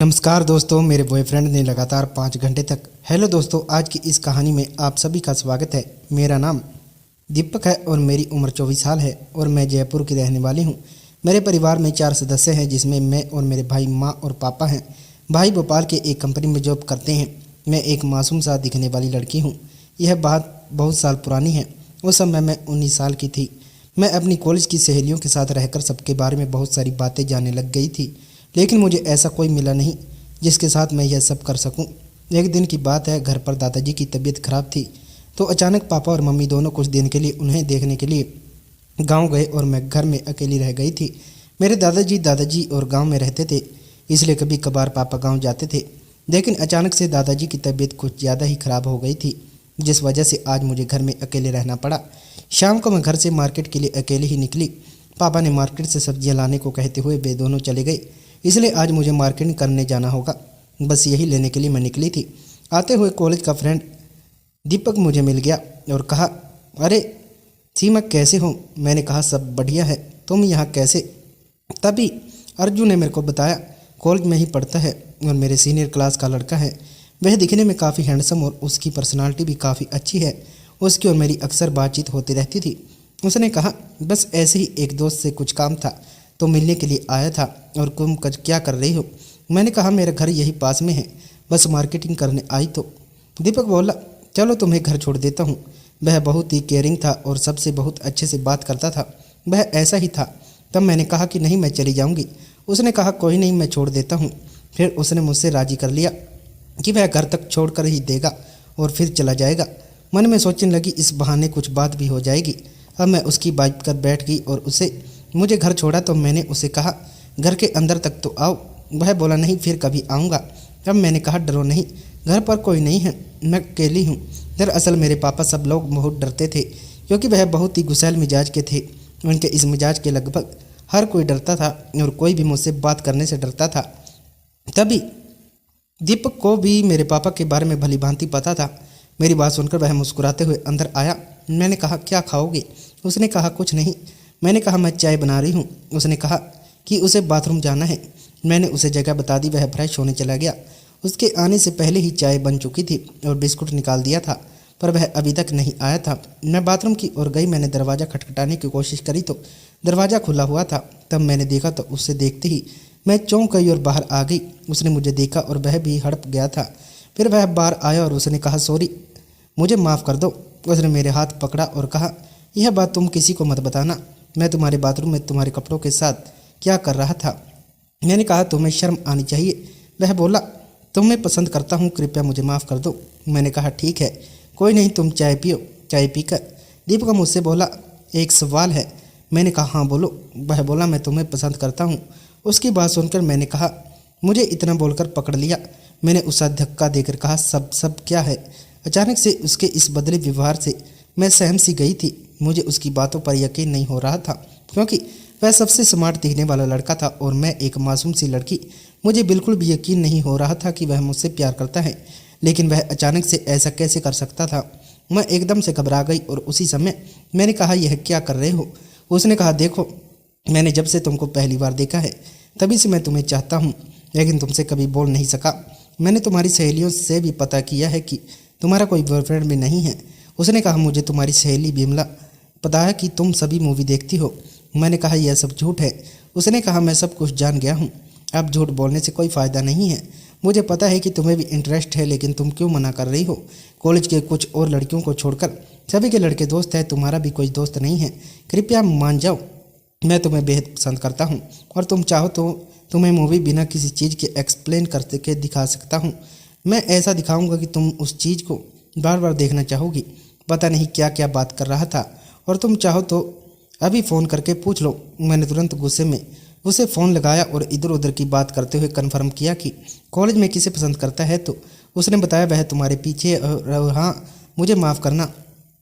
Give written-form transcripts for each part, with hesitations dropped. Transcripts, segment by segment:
नमस्कार दोस्तों, मेरे बॉयफ्रेंड ने लगातार 5 घंटे तक। हेलो दोस्तों, आज की इस कहानी में आप सभी का स्वागत है। मेरा नाम दीपक है और मेरी उम्र 24 साल है और मैं जयपुर की रहने वाली हूँ। मेरे परिवार में 4 सदस्य हैं, जिसमें मैं और मेरे भाई, माँ और पापा हैं। भाई भोपाल के एक कंपनी में जॉब करते हैं। मैं एक मासूम सा दिखने वाली लड़की हूँ। यह बात बहुत साल पुरानी है। उस समय मैं 19 साल की थी। मैं अपनी कॉलेज की सहेलियों के साथ रहकर सबके बारे में बहुत सारी बातें जानने लग गई थी, लेकिन मुझे ऐसा कोई मिला नहीं जिसके साथ मैं यह सब कर सकूं। एक दिन की बात है, घर पर दादाजी की तबीयत खराब थी, तो अचानक पापा और मम्मी दोनों कुछ दिन के लिए उन्हें देखने के लिए गांव गए और मैं घर में अकेली रह गई थी। मेरे दादाजी और गांव में रहते थे, इसलिए कभी कभार पापा गांव जाते थे। लेकिन अचानक से दादाजी की तबीयत कुछ ज़्यादा ही खराब हो गई थी, जिस वजह से आज मुझे घर में अकेले रहना पड़ा। शाम को मैं घर से मार्केट के लिए अकेले ही निकली। पापा ने मार्केट से सब्जियां लाने को कहते हुए वे दोनों चले गए, इसलिए आज मुझे मार्केटिंग करने जाना होगा। बस यही लेने के लिए मैं निकली थी। आते हुए कॉलेज का फ्रेंड दीपक मुझे मिल गया और कहा, अरे सीमा, कैसे हो? मैंने कहा, सब बढ़िया है, तुम यहाँ कैसे? तभी अर्जुन ने मेरे को बताया, कॉलेज में ही पढ़ता है और मेरे सीनियर क्लास का लड़का है। वह दिखने में काफ़ी हैंडसम और उसकी पर्सनालिटी भी काफ़ी अच्छी है। उसकी और मेरी अक्सर बातचीत होती रहती थी। उसने कहा, बस ऐसे ही एक दोस्त से कुछ काम था तो मिलने के लिए आया था। और तुम क्या कर रही हो? मैंने कहा, मेरा घर यही पास में है, बस मार्केटिंग करने आई तो। दीपक बोला, चलो तुम्हें घर छोड़ देता हूँ। वह बहुत ही केयरिंग था और सबसे बहुत अच्छे से बात करता था। वह ऐसा ही था। तब मैंने कहा कि नहीं, मैं चली जाऊँगी। उसने कहा, कोई नहीं, मैं छोड़ देता हूँ। फिर उसने मुझसे राजी कर लिया कि वह घर तक छोड़ कर ही देगा और फिर चला जाएगा। मन में सोचने लगी, इस बहाने कुछ बात भी हो जाएगी। अब मैं उसकी बाइक पर बैठ गई और मुझे घर छोड़ा तो मैंने उसे कहा, घर के अंदर तक तो आओ। वह बोला, नहीं, फिर कभी आऊँगा। अब मैंने कहा, डरो नहीं, घर पर कोई नहीं है, मैं अकेली हूँ। दरअसल मेरे पापा सब लोग बहुत डरते थे, क्योंकि वह बहुत ही गुस्सैल मिजाज के थे। उनके इस मिजाज के लगभग हर कोई डरता था और कोई भी मुझसे बात करने से डरता था। तभी दीपक को भी मेरे पापा के बारे में भली भांति पता था। मेरी बात सुनकर वह मुस्कुराते हुए अंदर आया। मैंने कहा, क्या खाओगे? उसने कहा, कुछ नहीं। मैंने कहा, मैं चाय बना रही हूँ। उसने कहा कि उसे बाथरूम जाना है। मैंने उसे जगह बता दी। वह फ्रेश होने चला गया। उसके आने से पहले ही चाय बन चुकी थी और बिस्कुट निकाल दिया था, पर वह अभी तक नहीं आया था। मैं बाथरूम की ओर गई। मैंने दरवाज़ा खटखटाने की कोशिश करी तो दरवाज़ा खुला हुआ था। तब मैंने देखा तो उसे देखते ही मैं चौंक गई और बाहर आ गई। उसने मुझे देखा और वह भी हड़प गया था। फिर वह बाहर आया और उसने कहा, सॉरी, मुझे माफ़ कर दो। उसने मेरे हाथ पकड़ा और कहा, यह बात तुम किसी को मत बताना। मैं तुम्हारे बाथरूम में तुम्हारे कपड़ों के साथ क्या कर रहा था? मैंने कहा, तुम्हें शर्म आनी चाहिए। वह बोला, तुम्हें पसंद करता हूँ, कृपया मुझे माफ़ कर दो। मैंने कहा, ठीक है, कोई नहीं, तुम चाय पियो। चाय पीकर दीपक मुझसे बोला, एक सवाल है। मैंने कहा, हाँ बोलो। वह बोला, मैं तुम्हें पसंद करता हूँ। उसकी बात सुनकर मैंने कहा, मुझे इतना बोलकर पकड़ लिया। मैंने उसे धक्का देकर कहा, सब क्या है? अचानक से उसके इस बदले व्यवहार से मैं सहम सी गई थी। मुझे उसकी बातों पर यकीन नहीं हो रहा था, क्योंकि वह सबसे स्मार्ट दिखने वाला लड़का था और मैं एक मासूम सी लड़की। मुझे बिल्कुल भी यकीन नहीं हो रहा था कि वह मुझसे प्यार करता है, लेकिन वह अचानक से ऐसा कैसे कर सकता था? मैं एकदम से घबरा गई और उसी समय मैंने कहा, यह क्या कर रहे हो? उसने कहा, देखो, मैंने जब से तुमको पहली बार देखा है तभी से मैं तुम्हें चाहता हूँ, लेकिन तुमसे कभी बोल नहीं सका। मैंने तुम्हारी सहेलियों से भी पता किया है कि तुम्हारा कोई बॉयफ्रेंड भी नहीं है। उसने कहा, मुझे तुम्हारी सहेली बिमला पता है कि तुम सभी मूवी देखती हो। मैंने कहा, यह सब झूठ है। उसने कहा, मैं सब कुछ जान गया हूँ, अब झूठ बोलने से कोई फ़ायदा नहीं है। मुझे पता है कि तुम्हें भी इंटरेस्ट है, लेकिन तुम क्यों मना कर रही हो? कॉलेज के कुछ और लड़कियों को छोड़कर सभी के लड़के दोस्त हैं, तुम्हारा भी कोई दोस्त नहीं है। कृपया मान जाओ, मैं तुम्हें बेहद पसंद करता हूँ और तुम चाहो तो तुम्हें मूवी बिना किसी चीज़ के एक्सप्लेन करते के दिखा सकता हूँ। मैं ऐसा दिखाऊंगा कि तुम उस चीज़ को बार बार देखना चाहोगी। पता नहीं क्या क्या बात कर रहा था, और तुम चाहो तो अभी फ़ोन करके पूछ लो। मैंने तुरंत गुस्से में उसे फ़ोन लगाया और इधर उधर की बात करते हुए कन्फर्म किया कि कॉलेज में किसे पसंद करता है। तो उसने बताया, वह तुम्हारे पीछे, और हाँ, मुझे माफ़ करना,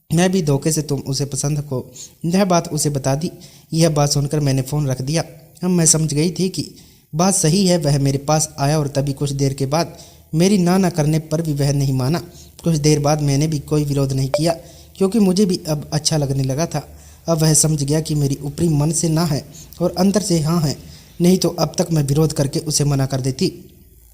मैं भी धोखे से तुम उसे पसंद को यह बात उसे बता दी। यह बात सुनकर मैंने फ़ोन रख दिया। अब मैं समझ गई थी कि बात सही है। वह मेरे पास आया और तभी कुछ देर के बाद मेरी ना करने पर भी वह नहीं माना। कुछ देर बाद मैंने भी कोई विरोध नहीं किया, क्योंकि मुझे भी अब अच्छा लगने लगा था। अब वह समझ गया कि मेरी ऊपरी मन से ना है और अंदर से हाँ है, नहीं तो अब तक मैं विरोध करके उसे मना कर देती।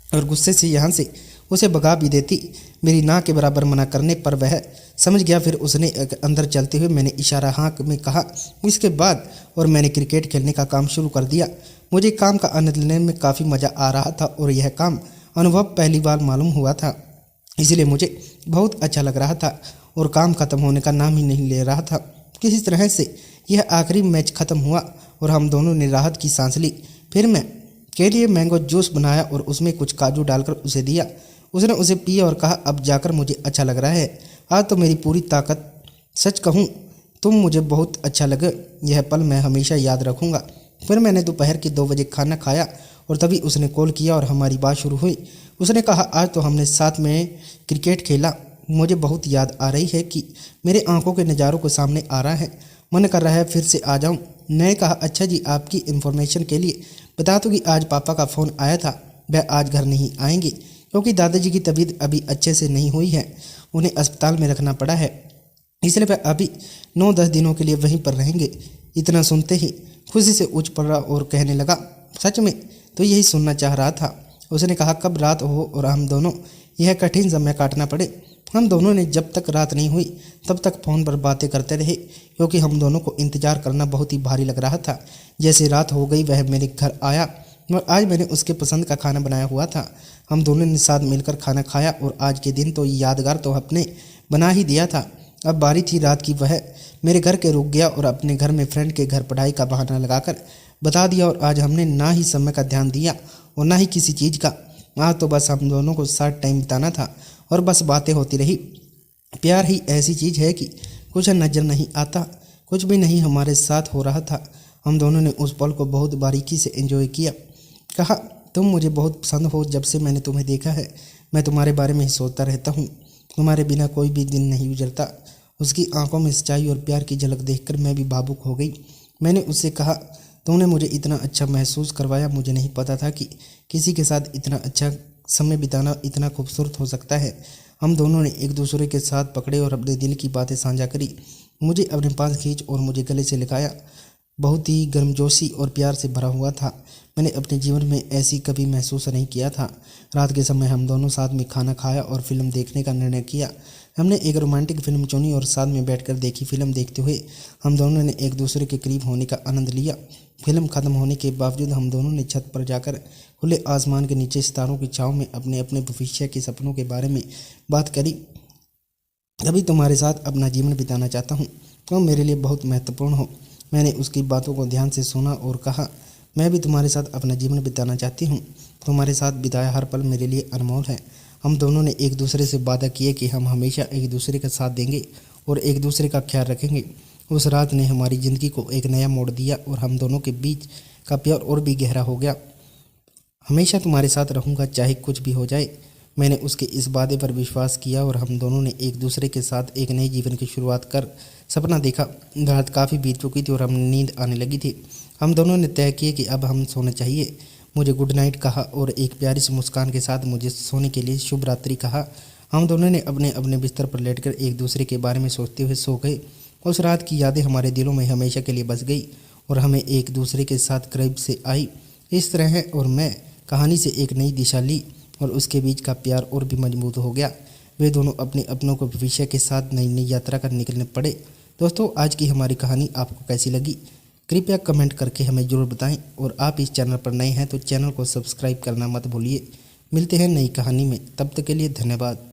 और गुस्से से यहाँ से उसे भगा भी देती। मेरी ना के बराबर मना करने पर वह समझ गया। फिर उसने अंदर चलते हुए मैंने इशारा हाँ में कहा। इसके बाद और मैंने क्रिकेट खेलने का काम शुरू कर दिया। मुझे काम का आनंद लेने में काफ़ी मज़ा आ रहा था और यह काम अनुभव पहली बार मालूम हुआ था, इसलिए मुझे बहुत अच्छा लग रहा था और काम ख़त्म होने का नाम ही नहीं ले रहा था। किसी तरह से यह आखिरी मैच ख़त्म हुआ और हम दोनों ने राहत की सांस ली। फिर मैं के लिए मैंगो जूस बनाया और उसमें कुछ काजू डालकर उसे दिया। उसने उसे पिया और कहा, अब जाकर मुझे अच्छा लग रहा है, आज तो मेरी पूरी ताकत। सच कहूँ तुम मुझे बहुत अच्छा लगे, यह पल मैं हमेशा याद रखूँगा। फिर मैंने दोपहर के 2 बजे खाना खाया और तभी उसने कॉल किया और हमारी बात शुरू हुई। उसने कहा, आज तो हमने साथ में क्रिकेट खेला, मुझे बहुत याद आ रही है कि मेरे आंखों के नज़ारों को सामने आ रहा है, मन कर रहा है फिर से आ जाऊं। मैंने कहा, अच्छा जी, आपकी इन्फॉर्मेशन के लिए बता दूं कि आज पापा का फ़ोन आया था, वह आज घर नहीं आएंगे क्योंकि दादाजी की तबीयत अभी अच्छे से नहीं हुई है, उन्हें अस्पताल में रखना पड़ा है, इसलिए वह अभी 9-10 दिनों के लिए वहीं पर रहेंगे। इतना सुनते ही खुशी से उछ पड़ा और कहने लगा, सच में? तो यही सुनना चाह रहा था। उसने कहा, कब रात हो और हम दोनों यह कठिन समय काटना पड़े। हम दोनों ने जब तक रात नहीं हुई तब तक फ़ोन पर बातें करते रहे क्योंकि हम दोनों को इंतज़ार करना बहुत ही भारी लग रहा था। जैसे रात हो गई वह मेरे घर आया और आज मैंने उसके पसंद का खाना बनाया हुआ था। हम दोनों ने साथ मिलकर खाना खाया और आज के दिन तो यादगार तो अपने बना ही दिया था। अब बारी थी रात की। वह मेरे घर के रुक गया और अपने घर में फ्रेंड के घर पढ़ाई का बहाना लगाकर बता दिया और आज हमने ना ही समय का ध्यान दिया और ना ही किसी चीज़ का। आज तो बस हम दोनों को साथ टाइम बिताना था और बस बातें होती रही। प्यार ही ऐसी चीज़ है कि कुछ नज़र नहीं आता, कुछ भी नहीं हमारे साथ हो रहा था। हम दोनों ने उस पल को बहुत बारीकी से एंजॉय किया। कहा, तुम मुझे बहुत पसंद हो, जब से मैंने तुम्हें देखा है मैं तुम्हारे बारे में ही सोचता रहता हूँ, तुम्हारे बिना कोई भी दिन नहीं गुजरता। उसकी आंखों में सच्चाई और प्यार की झलक देखकर मैं भी भावुक हो गई। मैंने उससे कहा, तुमने मुझे इतना अच्छा महसूस करवाया, मुझे नहीं पता था कि किसी के साथ इतना अच्छा समय बिताना इतना खूबसूरत हो सकता है। हम दोनों ने एक दूसरे के साथ पकड़े और अपने दिल की बातें साझा करी। मुझे अपने पास खींच और मुझे गले से लगाया। बहुत ही गर्मजोशी और प्यार से भरा हुआ था। मैंने अपने जीवन में ऐसी कभी महसूस नहीं किया था। रात के समय हम दोनों साथ में खाना खाया और फिल्म देखने का निर्णय किया। हमने एक रोमांटिक फिल्म चुनी और साथ में बैठकर देखी। फिल्म देखते हुए हम दोनों ने एक दूसरे के करीब होने का आनंद लिया। फिल्म खत्म होने के बावजूद हम दोनों ने छत पर जाकर खुले आसमान के नीचे सितारों की छाँव में अपने अपने भविष्य के सपनों के बारे में बात करी। अभी तुम्हारे साथ अपना जीवन बिताना चाहता हूँ, तुम मेरे लिए बहुत महत्वपूर्ण हो। मैंने उसकी बातों को ध्यान से सुना और कहा, मैं भी तुम्हारे साथ अपना जीवन बिताना चाहती हूँ। तुम्हारे साथ बिताया हर पल मेरे लिए अनमोल है। हम दोनों ने एक दूसरे से वादा किए कि हम हमेशा एक दूसरे का साथ देंगे और एक दूसरे का ख्याल रखेंगे। उस रात ने हमारी ज़िंदगी को एक नया मोड़ दिया और हम दोनों के बीच का प्यार और भी गहरा हो गया। हमेशा तुम्हारे साथ रहूँगा चाहे कुछ भी हो जाए। मैंने उसके इस वादे पर विश्वास किया और हम दोनों ने एक दूसरे के साथ एक नए जीवन की शुरुआत कर सपना देखा। रात काफ़ी बीत चुकी थी और हम नींद आने लगी थी। हम दोनों ने तय किया कि अब हम सोना चाहिए। मुझे गुड नाइट कहा और एक प्यारी सी मुस्कान के साथ मुझे सोने के लिए शुभ रात्रि कहा। हम दोनों ने अपने अपने बिस्तर पर लेटकर एक दूसरे के बारे में सोचते हुए सो गए। उस रात की यादें हमारे दिलों में हमेशा के लिए बस गई और हमें एक दूसरे के साथ करीब से आई। इस तरह और मैं कहानी से एक नई दिशा ली और उसके बीच का प्यार और भी मजबूत हो गया। वे दोनों अपने अपनों को भविष्य के साथ नई नई यात्रा कर निकलने पड़े। दोस्तों, आज की हमारी कहानी आपको कैसी लगी कृपया कमेंट करके हमें ज़रूर बताएं और आप इस चैनल पर नए हैं तो चैनल को सब्सक्राइब करना मत भूलिए। मिलते हैं नई कहानी में, तब तक के लिए धन्यवाद।